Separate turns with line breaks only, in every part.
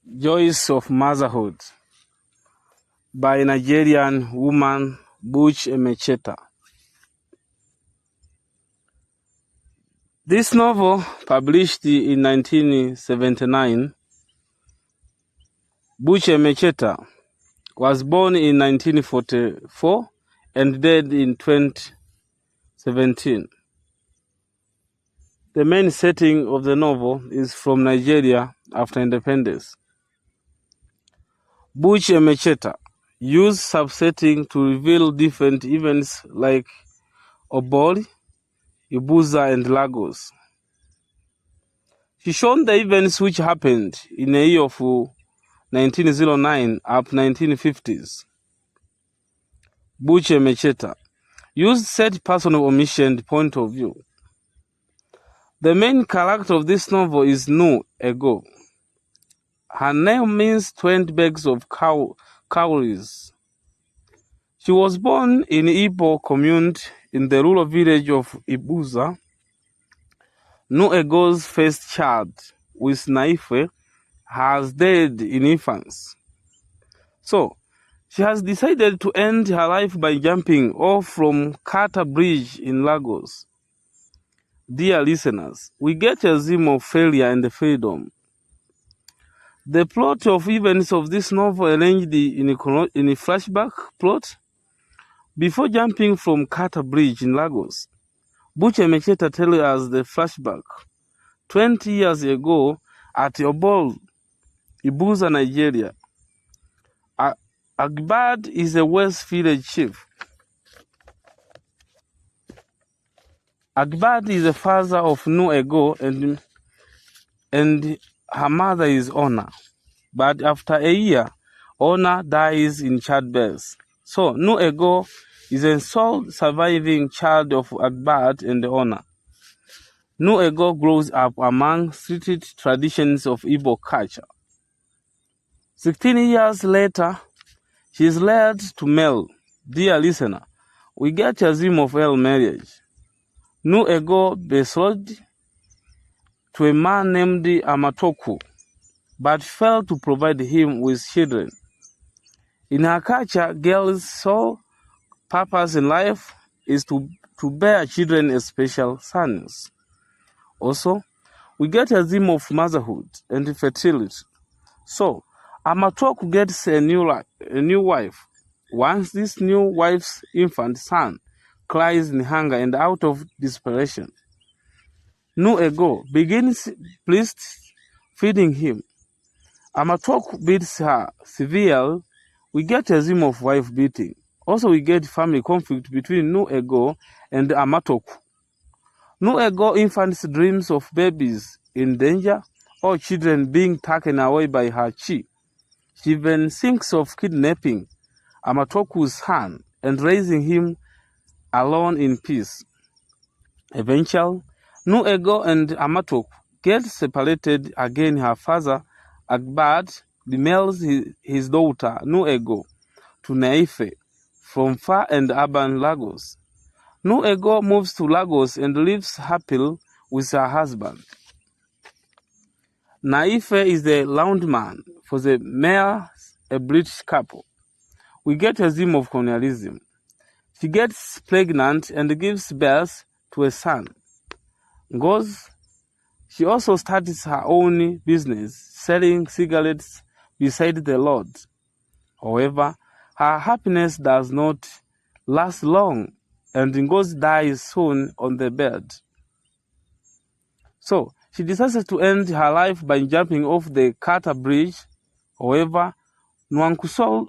Joys of Motherhood by Nigerian woman Buchi Emecheta. This novel, published in 1979, Buchi Emecheta was born in 1944 and died in 2017. The main setting of the novel is from Nigeria after independence. Buchi Emecheta used subsetting to reveal different events like Obori, Ibuza, and Lagos. She shown the events which happened in the year of 1909 up 1950s. Buchi Emecheta used third-person omniscient point of view. The main character of this novel is Nu Ego. Her name means 20 bags of cowries. She was born in Igbo commune in the rural village of Ibuza. Nu Ego's first child, with Naife, has died in infants. So, she has decided to end her life by jumping off from Kata Bridge in Lagos. Dear listeners, we get a theme of failure and freedom. The plot of events of this novel arranged in a flashback plot. Before jumping from Kata Bridge in Lagos, Buchi Emecheta tells us the flashback. 20 years ago, at Obol, Ibuza, Nigeria, Agbad is a West village chief. Agbad is the father of Nu Ego and her mother is Ona. But after a year, Ona dies in childbirth. So Nu Ego is the sole surviving child of Agbad and Ona. Nu Ego grows up among street traditions of Igbo culture. 16 years later, she is led to Mel. Dear listener, we get a theme of early marriage. Nu Ego betrothed to a man named Amatoku, but failed to provide him with children. In her culture, girls' sole purpose in life is to bear children, especially sons. Also, we get a theme of motherhood and fertility. So, Amatoku gets a new wife. Once this new wife's infant son cries in hunger and out of desperation, Nu Ego begins pleased feeding him. Amatoku beats her severely. We get a theme of wife beating. Also, we get family conflict between Nu Ego and Amatoku. Nu Ego infant's dreams of babies in danger or children being taken away by her chi. She even thinks of kidnapping Amatoku's son and raising him alone in peace. Eventually, Nu Ego and Amatoku get separated again. Her father, Agbad, remarries his daughter, Nu Ego, to Naife from far and urban Lagos. Nu Ego moves to Lagos and lives happily with her husband. Naife is the landman for the mayor, a British couple. We get a theme of colonialism. She gets pregnant and gives birth to a son. She also starts her own business, selling cigarettes beside the road. However, her happiness does not last long, and Ngozi dies soon on the bed. So, she decides to end her life by jumping off the Kata Bridge. However, Nwankusol,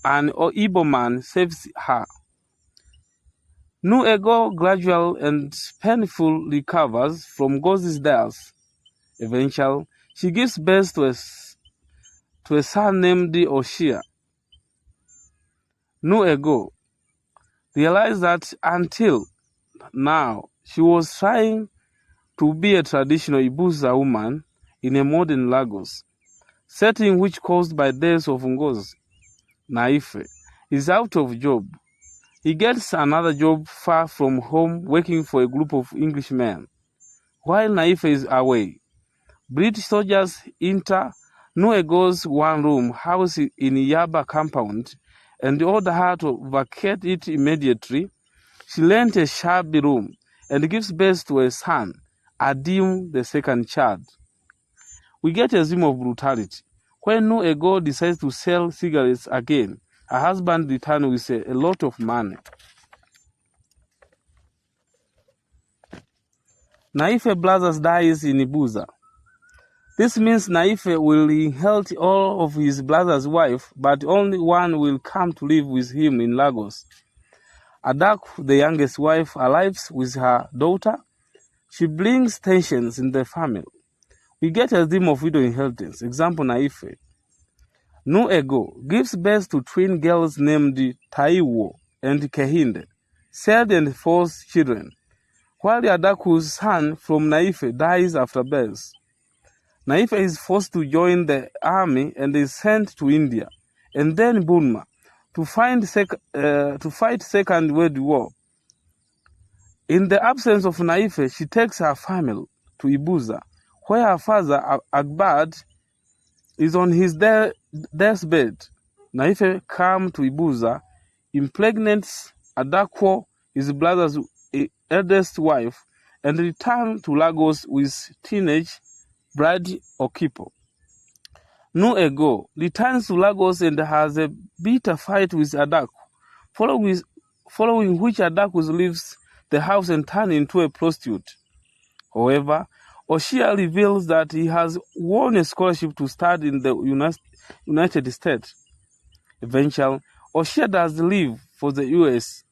an Igbo man, saves her. Nu Ego gradually and painfully recovers from Ngozi's death. Eventually, she gives birth to a son named Oshia. Nu Ego realized that until now, she was trying to be a traditional Ibuza woman in a modern Lagos setting, which caused by death of Ngozi. Naife is out of job. He gets another job far from home, working for a group of Englishmen. While Naife is away, British soldiers enter Nue goes one-room house in Yaba compound and ordered her to vacate it immediately. She rents a shabby room and gives birth to a son, Adim, the second child. We get a theme of brutality. When Nue decides to sell cigarettes again, her husband returns with a lot of money. Naife brothers dies in Ibuza. This means Naife will inherit all of his brother's wife, but only one will come to live with him in Lagos. Adaku, the youngest wife, arrives with her daughter. She brings tensions in the family. We get a theme of widow inheritance. Example, Naife. Nuego gives birth to twin girls named Taiwo and Kehinde, third and fourth children, while Adaku's son from Naife dies after birth. Naife is forced to join the army and is sent to India and then Burma to fight Second World War. In the absence of Naife, she takes her family to Ibuza, where her father, Akbar, is on his deathbed. Naife comes to Ibuza, impregnates Adakwo, his brother's eldest wife, and returns to Lagos with teenage bride Okipo. Nuego returns to Lagos and has a bitter fight with Adaku, following which Adaku leaves the house and turns into a prostitute. However, Oshia reveals that he has won a scholarship to study in the United States. Eventually, Oshia does leave for the US,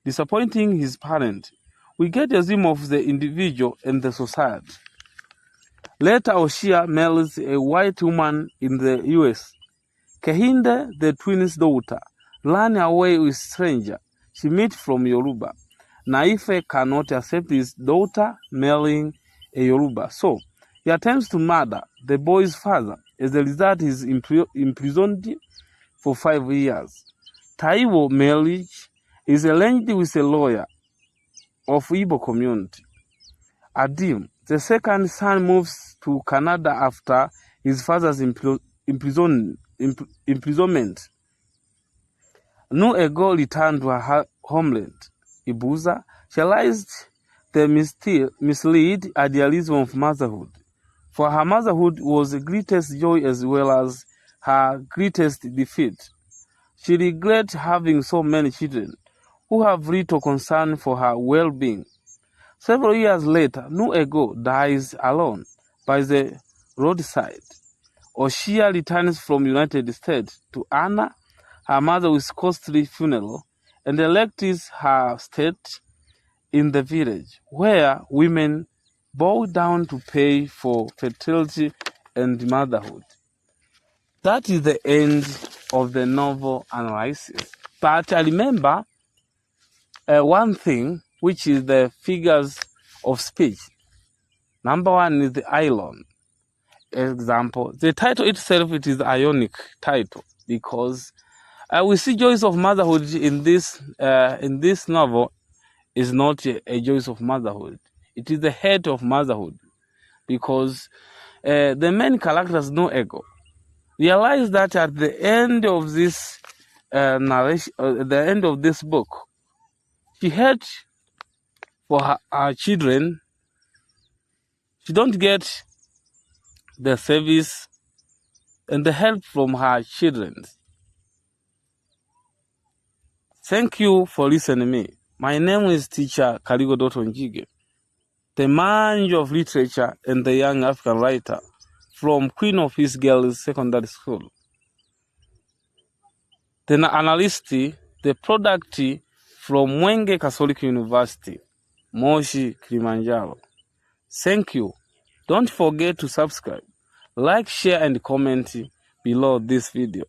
disappointing his parents. We get a theme of the individual and the society. Later, Oshia marries a white woman in the US. Kehinde, the twins' daughter, ran away with stranger she met from Yoruba. Naife cannot accept his daughter marrying a Yoruba, so he attempts to murder the boy's father. As a result, he is imprisoned for 5 years. Taiwo marriage is arranged with a lawyer of Igbo community. Adim, the second son, moves to Canada after his father's imprisonment. Nuego returned to her homeland, Ibuza. She realized the mislead idealism of motherhood. For her motherhood was the greatest joy as well as her greatest defeat. She regrets having so many children who have little concern for her well-being. Several years later, Nuego dies alone by the roadside. Oshia returns from United States to honor her mother with costly funeral and elects her state in the village, where women bow down to pay for fertility and motherhood. That is the end of the novel analysis. But I remember one thing, which is the figures of speech. Number one is the ion. Example, the title itself, it is Ionic title because we see joys of motherhood in this novel is not a joys of motherhood. It is the head of motherhood because the main characters, Nuego, realize that at the end of this narration, at the end of this book, she had for her children, she don't get the service and the help from her children. Thank you for listening to me. My name is teacher Kaligo Njige, the Manju of Literature and the young African writer from Queen of Peace Girls Secondary School. The analyst, the product from Mwenge Catholic University, Moshi, Kilimanjaro. Thank you. Don't forget to subscribe, like, share, and comment below this video.